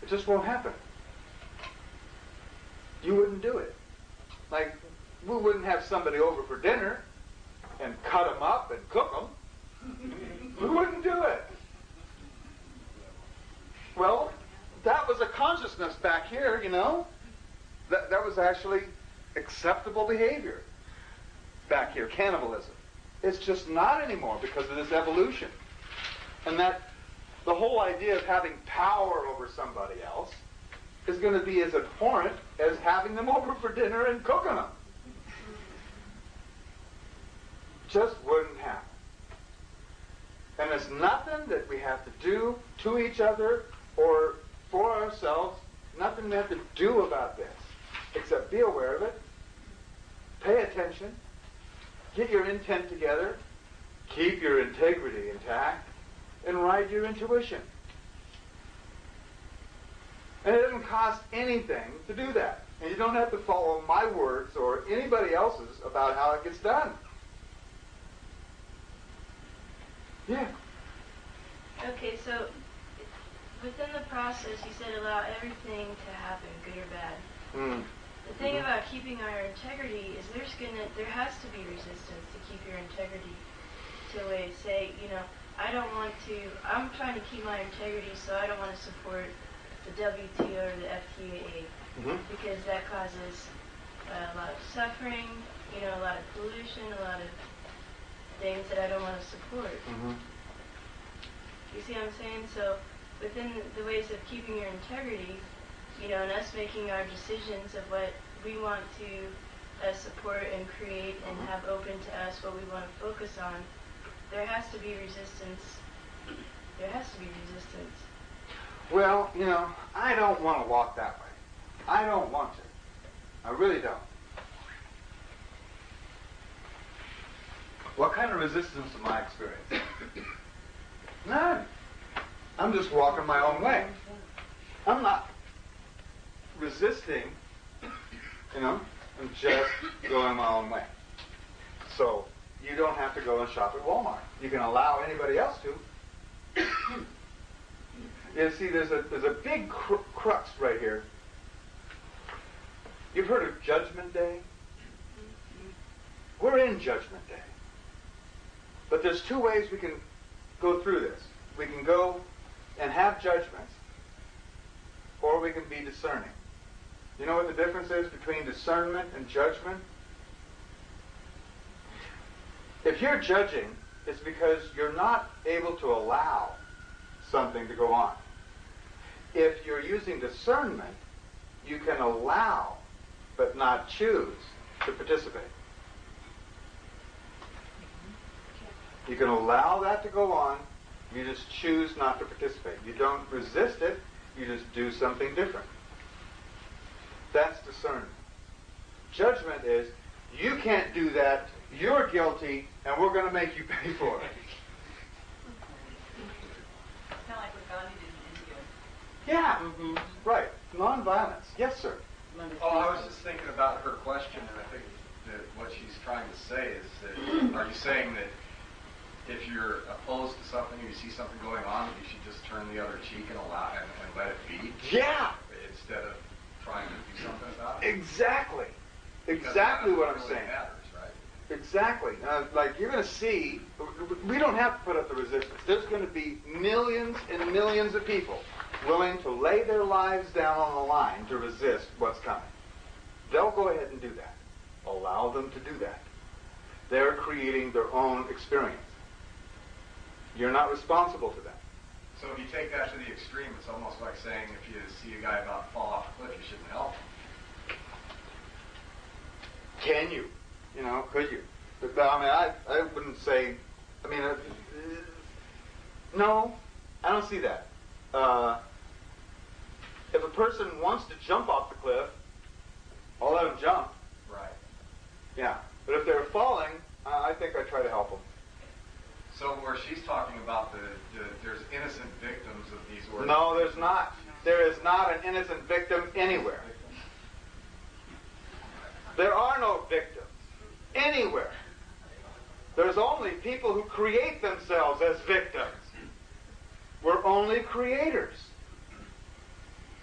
It just won't happen. You wouldn't do it. Like, we wouldn't have somebody over for dinner and cut them up and cook them. We wouldn't do it. Well, that was a consciousness back here, you know. That was actually acceptable behavior back here, cannibalism. It's just not anymore because of this evolution. And that the whole idea of having power over somebody else is going to be as abhorrent as having them over for dinner and cooking them. Just wouldn't happen. And it's nothing that we have to do to each other or for ourselves, nothing we have to do about this, except be aware of it, pay attention, get your intent together, keep your integrity intact, and ride your intuition. And it doesn't cost anything to do that. And you don't have to follow my words or anybody else's about how it gets done. Yeah. Okay, so within the process, you said allow everything to happen, good or bad. The thing about keeping our integrity is there has to be resistance to keep your integrity. To say, you know, I'm trying to keep my integrity, so I don't want to support the WTO or the FTAA because that causes a lot of suffering, you know, a lot of pollution, a lot of things that I don't want to support. You see what I'm saying? So within the ways of keeping your integrity, you know, and us making our decisions of what we want to support and create and have open to us, what we want to focus on, there has to be resistance. There has to be resistance. Well, you know, I don't want to walk that way. I don't want to. I really don't. What kind of resistance am I experiencing? None. I'm just walking my own way. I'm not resisting, you know, I'm just going my own way. So you don't have to go and shop at Walmart. You can allow anybody else to. You see, there's a big crux right here. You've heard of Judgment Day? We're in Judgment Day. But there's two ways we can go through this. We can go and have judgments, or we can be discerning. You know what the difference is between discernment and judgment? If you're judging, it's because you're not able to allow something to go on. If you're using discernment, you can allow, but not choose, to participate. You can allow that to go on, you just choose not to participate. You don't resist it, you just do something different. That's discernment. Judgment is, you can't do that, you're guilty, and we're going to make you pay for it. Kind of like what Gandhi did in India. Yeah, right. Nonviolence. Yes, sir. Oh, I was just thinking about her question, and I think that what she's trying to say is that, are you saying that if you're opposed to something, or you see something going on, you should just turn the other cheek and allow and let it be? Yeah. Instead of trying to do something about it? Exactly. Exactly what I'm saying. Matters, right? Exactly. Like, you're going to see, we don't have to put up the resistance. There's going to be millions and millions of people willing to lay their lives down on the line to resist what's coming. They'll go ahead and do that. Allow them to do that. They're creating their own experience. You're not responsible for that. So if you take that to the extreme, it's almost like saying if you see a guy about to fall off a cliff, you shouldn't help him. Can you? You know, could you? But, I mean, I wouldn't say, I mean, no, I don't see that. If a person wants to jump off the cliff, I'll let them jump. Right. Yeah. But if they're falling, I think I try to help them. So where she's talking about there's innocent victims of these organizations. No, there's not. There is not an innocent victim anywhere. There are no victims anywhere. There's only people who create themselves as victims. We're only creators.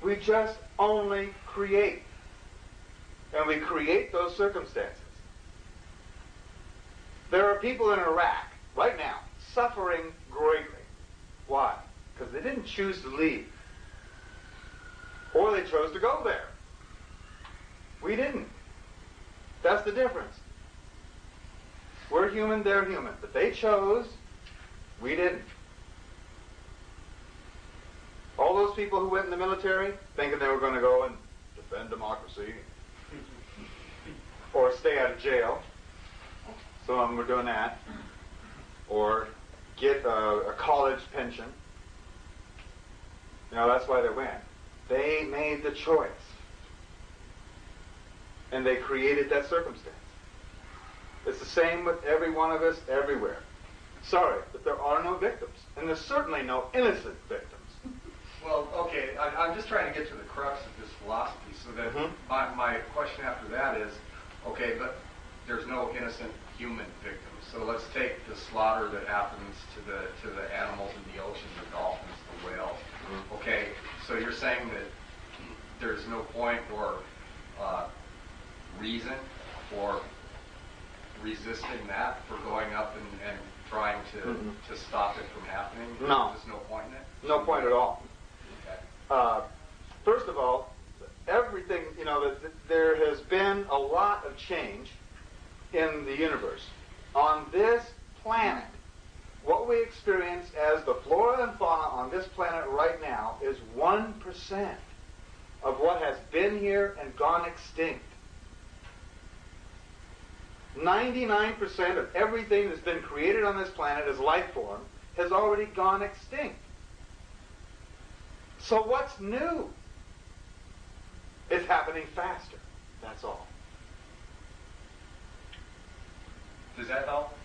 We just only create. And we create those circumstances. There are people in Iraq right now suffering greatly. Why? Because they didn't choose to leave. Or they chose to go there. We didn't. That's the difference. We're human, they're human. But they chose, we didn't. All those people who went in the military thinking they were going to go and defend democracy or stay out of jail. Some of them were doing that. Or get a college pension. You know, that's why they went. They made the choice. And they created that circumstance. It's the same with every one of us everywhere. Sorry, but there are no victims. And there's certainly no innocent victims. Well, okay, I'm just trying to get to the crux of this philosophy, so that my question after that is, okay, but there's no innocent human victims. So let's take the slaughter that happens to the animals in the ocean, the dolphins, the whales. Okay, so you're saying that there's no point or reason for resisting that, for going up and trying to stop it from happening? No. There's no point in it? No point at all. Okay. First of all, everything, you know, there has been a lot of change in the universe. On this planet, what we experience as the flora and fauna on this planet right now is 1% of what has been here and gone extinct. 99% of everything that's been created on this planet as life form has already gone extinct. So what's new? It's happening faster. That's all. Does that help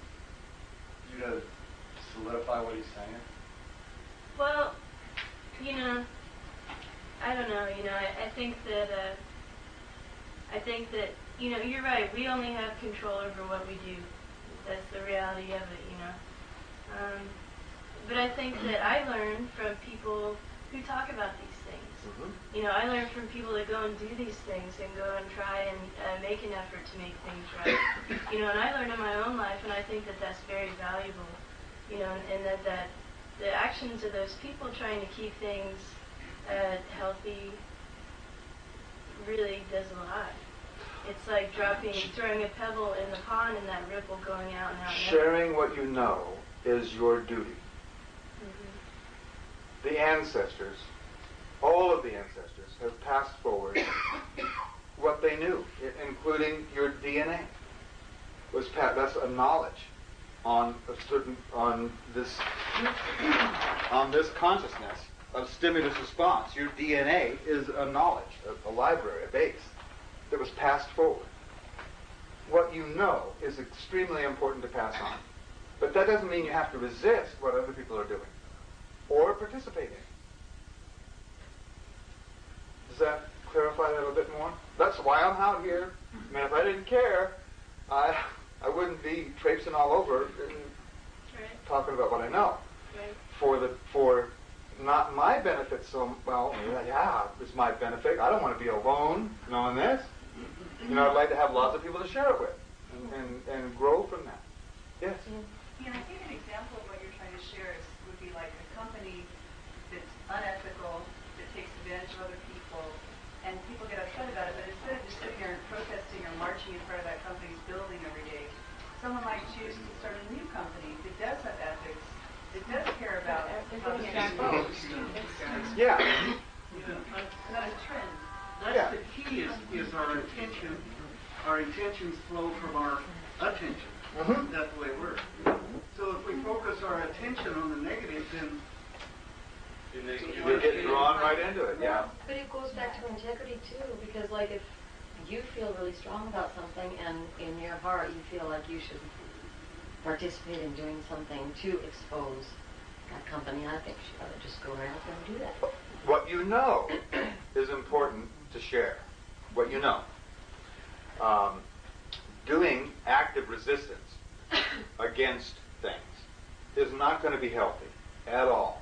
you to solidify what he's saying? Well, you know, I don't know. You know, I think that you know, you're right. We only have control over what we do. That's the reality of it. You know. But I think that I learn from people who talk about these things. You know, I learn from people that go and do these things and go and try and make an effort to make things right. You know, and I learned in my own life, and I think that that's very valuable. You know, and that the actions of those people trying to keep things healthy really does a lot. It's like throwing a pebble in the pond and that ripple going out and out. Sharing what you know is your duty. The ancestors, all of the ancestors, have passed forward what they knew, including your DNA. That's a knowledge on this consciousness of stimulus response. Your DNA is a knowledge, a library, a base that was passed forward. What you know is extremely important to pass on. But that doesn't mean you have to resist what other people are doing or participate in. Does that clarify that a bit more? That's why I'm out here. I mean, if I didn't care, I wouldn't be traipsing all over talking about what I know. For not my benefit so well, yeah, it's my benefit. I don't want to be alone knowing this. You know, I'd like to have lots of people to share it with and grow from that. Yes? Yeah, I think an example of what you're trying to share would be like a company that's unethical, that takes advantage of other people, and people get upset about it, but instead of just sitting there and protesting or marching in front of that company's building every day, someone might choose to start a new company that does have ethics, that does care about how it's exposed. Yeah. Not a trend. That's the key is our intention. Our intentions flow from our attention. That's the way it works. So if we focus our attention on the negative, then you get drawn right into it. Yeah. But it goes back to integrity too, because like if you feel really strong about something and in your heart you feel like you should participate in doing something to expose that company, I think you ought to just go right out there and do that. What you know is important to share. What you know. Doing active resistance against things is not going to be healthy at all.